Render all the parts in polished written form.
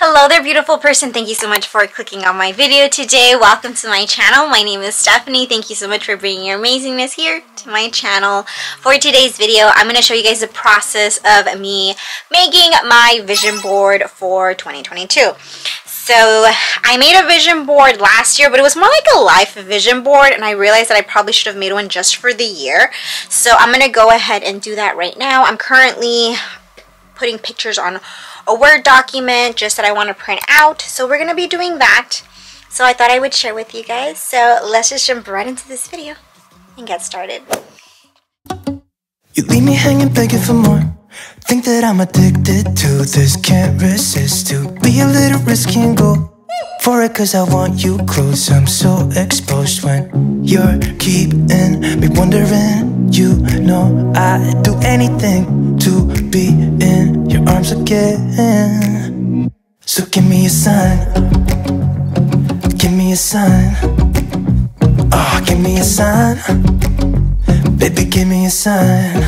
Hello there, beautiful person. Thank you so much for clicking on my video today. Welcome to my channel. My name is Stephany. Thank you so much for bringing your amazingness here to my channel. For today's video, I'm going to show you guys the process of me making my vision board for 2022. So I made a vision board last year, but it was more like a life vision board, and I realized that I probably should have made one just for the year. So I'm going to go ahead and do that right now. I'm currently putting pictures on a Word document just that I want to print out. So we're going to be doing that. So I thought I would share with you guys. So let's just jump right into this video and get started. You leave me hanging, begging for more. Think that I'm addicted to this, can't resist to be a little risky and go for it, cause I want you close. I'm so exposed when you're keeping me wondering. You know I'd do anything to be in your arms again. So give me a sign, give me a sign. Oh, give me a sign, baby, give me a sign.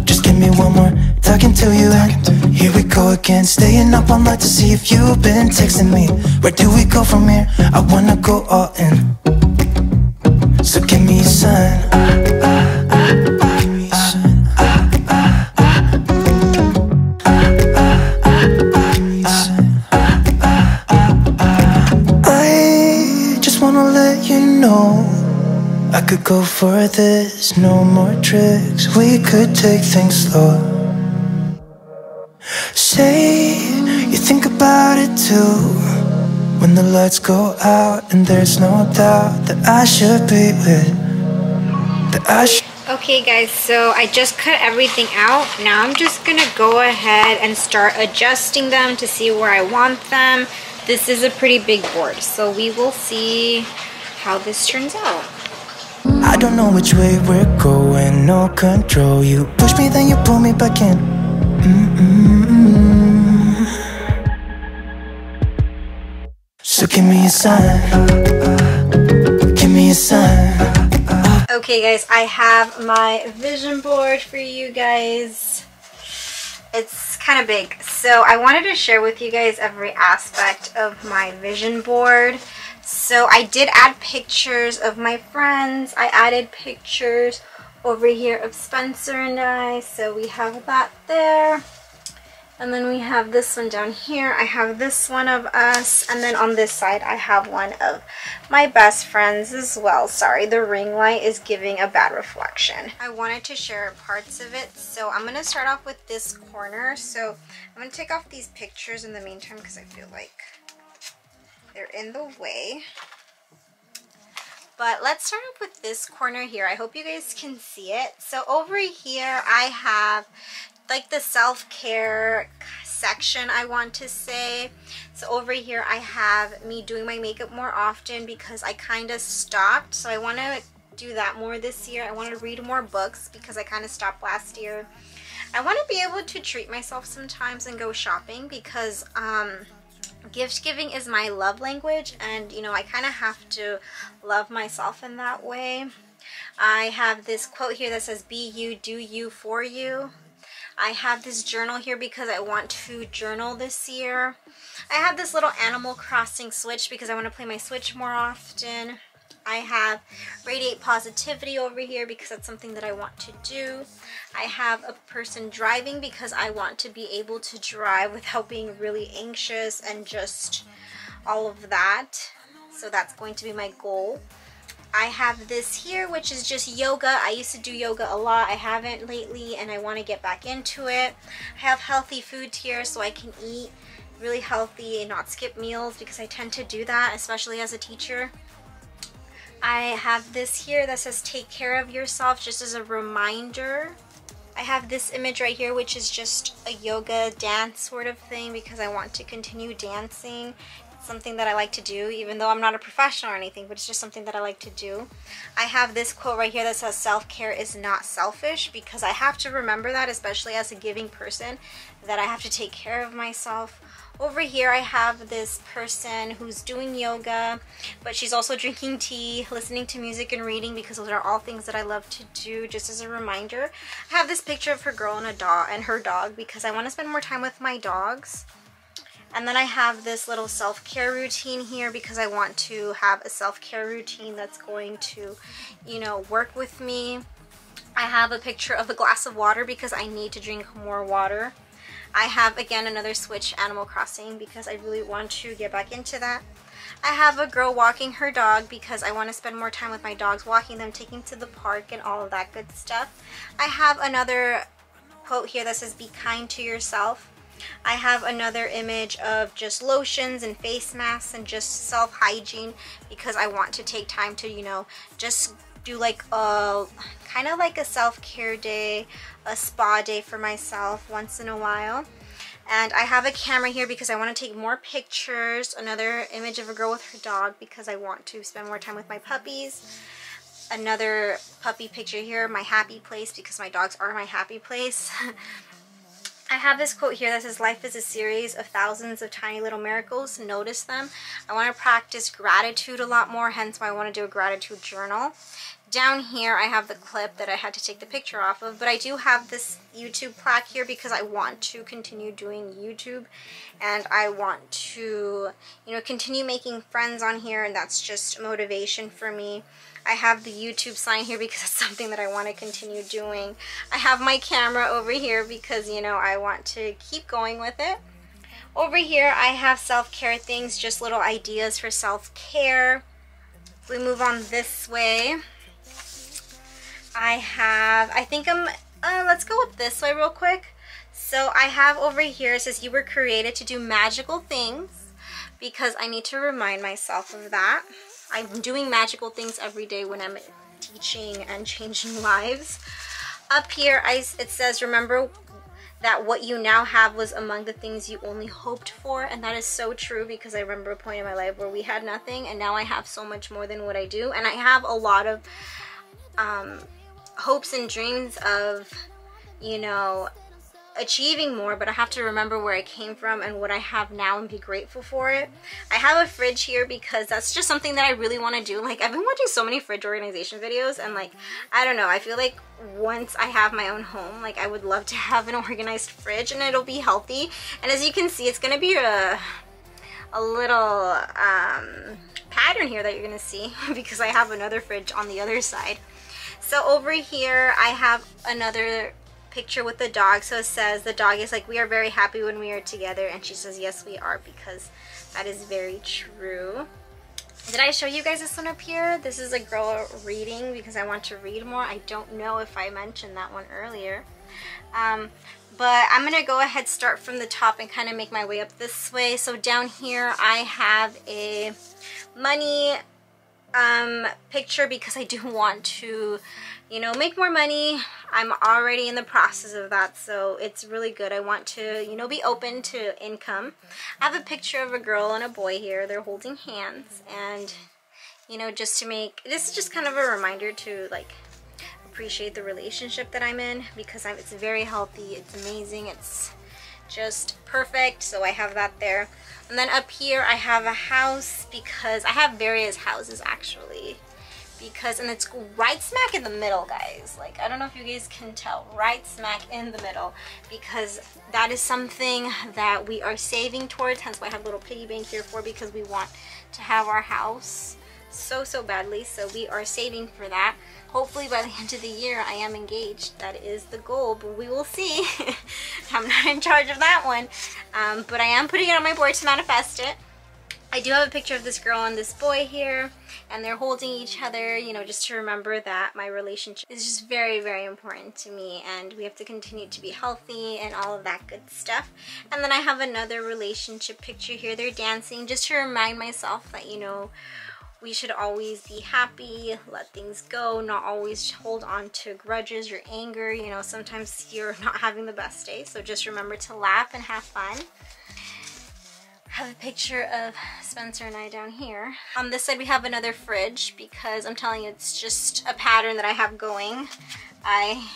Just give me one more talking to you, and here we go again. Staying up all night to see if you've been texting me. Where do we go from here? I wanna go all in. So give me a sign. Give me a sign. I just wanna let you know I could go for this, no more tricks. We could take things slow. Say you think about it too, when the lights go out and there's no doubt that I should be with, that I should. Okay guys, so I just cut everything out. Now I'm just gonna go ahead and start adjusting them to see where I want them. This is a pretty big board, so we will see how this turns out. I don't know which way we're going, no control. You push me, then you pull me back in. So give me a sign, give me a sign. Okay guys, I have my vision board for you guys. It's kind of big, so I wanted to share with you guys every aspect of my vision board. So I did add pictures of my friends. I added pictures over here of Spencer and I. So we have that there. And then we have this one down here. I have this one of us. And then on this side, I have one of my best friends as well. Sorry, the ring light is giving a bad reflection. I wanted to share parts of it. So I'm going to start off with this corner. So I'm going to take off these pictures in the meantime because I feel like they're in the way. But let's start up with this corner here. I hope you guys can see it. So over here I have like the self-care section, I want to say. So over here I have me doing my makeup more often because I kind of stopped. So I want to do that more this year. I want to read more books because I kind of stopped last year. I want to be able to treat myself sometimes and go shopping because gift giving is my love language, and you know, I kind of have to love myself in that way. I have this quote here that says, be you, do you, for you. I have this journal here because I want to journal this year. I have this little Animal Crossing Switch because I want to play my Switch more often. I have Radiate Positivity over here because that's something that I want to do. I have a person driving because I want to be able to drive without being really anxious and just all of that. So that's going to be my goal. I have this here, which is just yoga. I used to do yoga a lot. I haven't lately, and I want to get back into it. I have healthy foods here so I can eat really healthy and not skip meals because I tend to do that, especially as a teacher. I have this here that says take care of yourself, just as a reminder. I have this image right here, which is just a yoga dance sort of thing because I want to continue dancing. It's something that I like to do, even though I'm not a professional or anything, but it's just something that I like to do. I have this quote right here that says self-care is not selfish because I have to remember that, especially as a giving person, that I have to take care of myself. Over here I have this person who's doing yoga, but she's also drinking tea, listening to music, and reading because those are all things that I love to do, just as a reminder. I have this picture of her girl and her dog because I want to spend more time with my dogs. And then I have this little self-care routine here because I want to have a self-care routine that's going to, you know, work with me. I have a picture of a glass of water because I need to drink more water. I have, again, another Switch Animal Crossing because I really want to get back into that. I have a girl walking her dog because I want to spend more time with my dogs, walking them, taking to the park, and all of that good stuff. I have another quote here that says, be kind to yourself. I have another image of just lotions and face masks and just self-hygiene because I want to take time to, you know, just do like a kind of like a self-care day, a spa day for myself once in a while. And I have a camera here because I want to take more pictures. Another image of a girl with her dog because I want to spend more time with my puppies. Another puppy picture here, my happy place, because my dogs are my happy place. I have this quote here that says, life is a series of thousands of tiny little miracles. Notice them. I want to practice gratitude a lot more, hence why I want to do a gratitude journal. Down here I have the clip that I had to take the picture off of, but I do have this YouTube plaque here because I want to continue doing YouTube and I want to, you know, continue making friends on here, and that's just motivation for me. I have the YouTube sign here because it's something that I want to continue doing. I have my camera over here because, you know, I want to keep going with it. Over here I have self-care things, just little ideas for self-care. If we move on this way, let's go up this way real quick. So I have over here, it says you were created to do magical things, because I need to remind myself of that. I'm doing magical things every day when I'm teaching and changing lives. Up here it says remember that what you now have was among the things you only hoped for, and that is so true because I remember a point in my life where we had nothing and now I have so much more than what I do, and I have a lot of hopes and dreams of, you know, achieving more, but I have to remember where I came from and what I have now and be grateful for it. I have a fridge here because that's just something that I really want to do. Like, I've been watching so many fridge organization videos and, like, I don't know, I feel like once I have my own home, like, I would love to have an organized fridge and it'll be healthy. And as you can see, it's gonna be a little pattern here that you're gonna see because I have another fridge on the other side. So over here I have another picture with the dog. So it says the dog is like, we are very happy when we are together, and she says yes we are, because that is very true. Did I show you guys this one up here? This is a girl reading because I want to read more. I don't know if I mentioned that one earlier, but I'm gonna go ahead, start from the top and kind of make my way up this way. So down here I have a money picture because I do want to, you know, make more money. I'm already in the process of that, so it's really good. I want to, you know, be open to income. I have a picture of a girl and a boy here. They're holding hands, and, you know, just to make, this is just kind of a reminder to, like, appreciate the relationship that I'm in, because it's very healthy, it's amazing, it's just perfect. So I have that there. And then up here I have a house, because I have various houses actually, because, and it's right smack in the middle, guys. Like, I don't know if you guys can tell, right smack in the middle, because that is something that we are saving towards, hence why I have a little piggy bank here for, because we want to have our house so badly. So we are saving for that. Hopefully by the end of the year I am engaged. That is the goal, but we will see. I'm not in charge of that one, but I am putting it on my board to manifest it. I do have a picture of this girl and this boy here, and they're holding each other, you know, just to remember that my relationship is just very important to me, and we have to continue to be healthy and all of that good stuff. And then I have another relationship picture here. They're dancing, just to remind myself that, you know, we should always be happy, let things go, not always hold on to grudges or anger. You know, sometimes you're not having the best day, so just remember to laugh and have fun. I have a picture of Spencer and I down here. On this side we have another fridge, because I'm telling you, it's just a pattern that I have going. I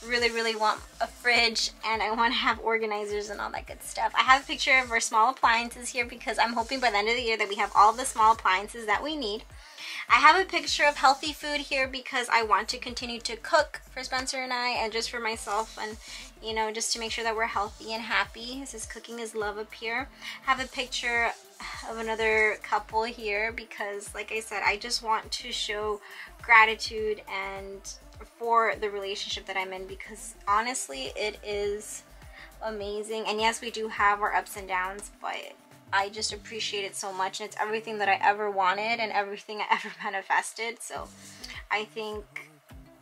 really want a fridge, and I want to have organizers and all that good stuff. I have a picture of our small appliances here because I'm hoping by the end of the year that we have all the small appliances that we need. I have a picture of healthy food here because I want to continue to cook for Spencer and I, and just for myself, and you know, just to make sure that we're healthy and happy. This is Cooking is Love up here. I have a picture of another couple here because, like I said, I just want to show gratitude and for the relationship that I'm in, because honestly it is amazing. And yes, we do have our ups and downs, but I just appreciate it so much, and it's everything that I ever wanted and everything I ever manifested. So I think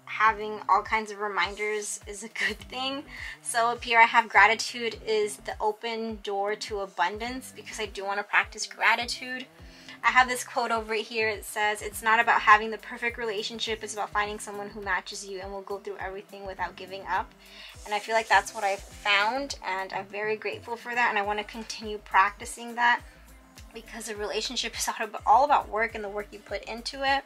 having all kinds of reminders is a good thing. So up here I have gratitude is the open door to abundance, because I do want to practice gratitude. I have this quote over here. It says, it's not about having the perfect relationship, it's about finding someone who matches you and will go through everything without giving up. And I feel like that's what I've found, and I'm very grateful for that, and I want to continue practicing that, because a relationship is all about work and the work you put into it.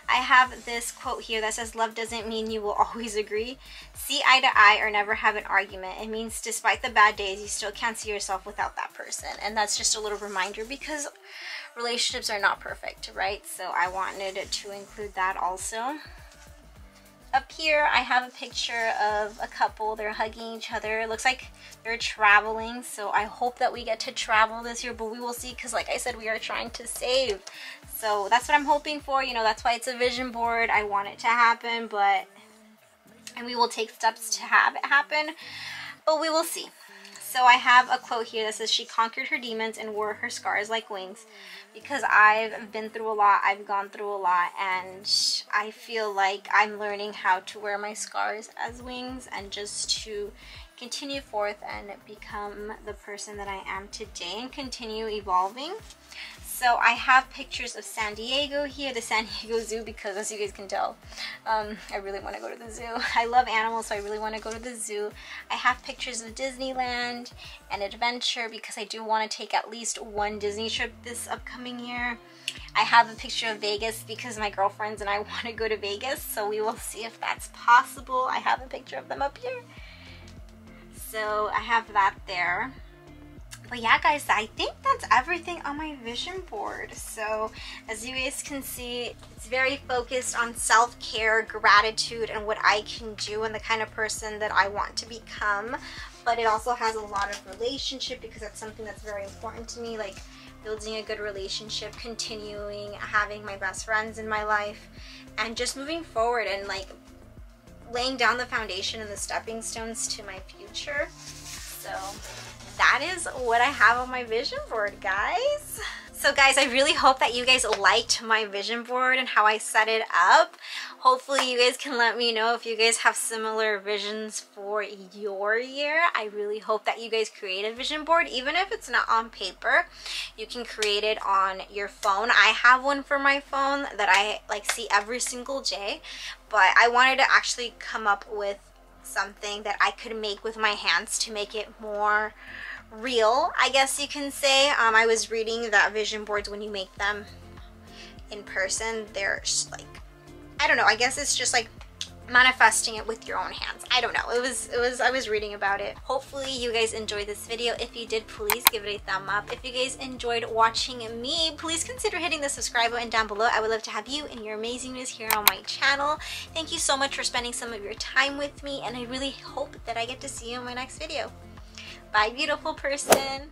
I have this quote here that says, love doesn't mean you will always agree. See eye to eye or never have an argument. It means despite the bad days, you still can't see yourself without that person. And that's just a little reminder, because relationships are not perfect, right? So I wanted to include that also. Up here I have a picture of a couple. They're hugging each other. It looks like they're traveling, so I hope that we get to travel this year, but we will see, because like I said, we are trying to save. So that's what I'm hoping for. You know, that's why it's a vision board. I want it to happen, and we will take steps to have it happen, but we will see. So I have a quote here that says, she conquered her demons and wore her scars like wings, because I've been through a lot, I've gone through a lot, and I feel like I'm learning how to wear my scars as wings and just to continue forth and become the person that I am today and continue evolving. So I have pictures of San Diego here, the San Diego Zoo, because as you guys can tell, I really want to go to the zoo. I love animals, so I really want to go to the zoo. I have pictures of Disneyland and adventure, because I do want to take at least one Disney trip this upcoming year. I have a picture of Vegas because my girlfriends and I want to go to Vegas, so we will see if that's possible. I have a picture of them up here. So I have that there. But yeah, guys, I think that's everything on my vision board. So as you guys can see, it's very focused on self-care, gratitude, and what I can do and the kind of person that I want to become. But it also has a lot of relationship, because that's something that's very important to me, like building a good relationship, continuing having my best friends in my life, and just moving forward and like laying down the foundation and the stepping stones to my future. So that is what I have on my vision board, guys. So guys, I really hope that you guys liked my vision board and how I set it up. Hopefully you guys can let me know if you guys have similar visions for your year. I really hope that you guys create a vision board, even if it's not on paper. You can create it on your phone. I have one for my phone that I like see every single day, but I wanted to actually come up with something that I could make with my hands to make it more real, I guess you can say. I was reading that vision boards, when you make them in person, they're just like, I don't know, I guess it's just like manifesting it with your own hands. I don't know, I was reading about it. Hopefully you guys enjoyed this video. If you did, please give it a thumb up. If you guys enjoyed watching me, please consider hitting the subscribe button down below. I would love to have you and your amazingness here on my channel. Thank you so much for spending some of your time with me, and I really hope that I get to see you in my next video. Bye, beautiful person.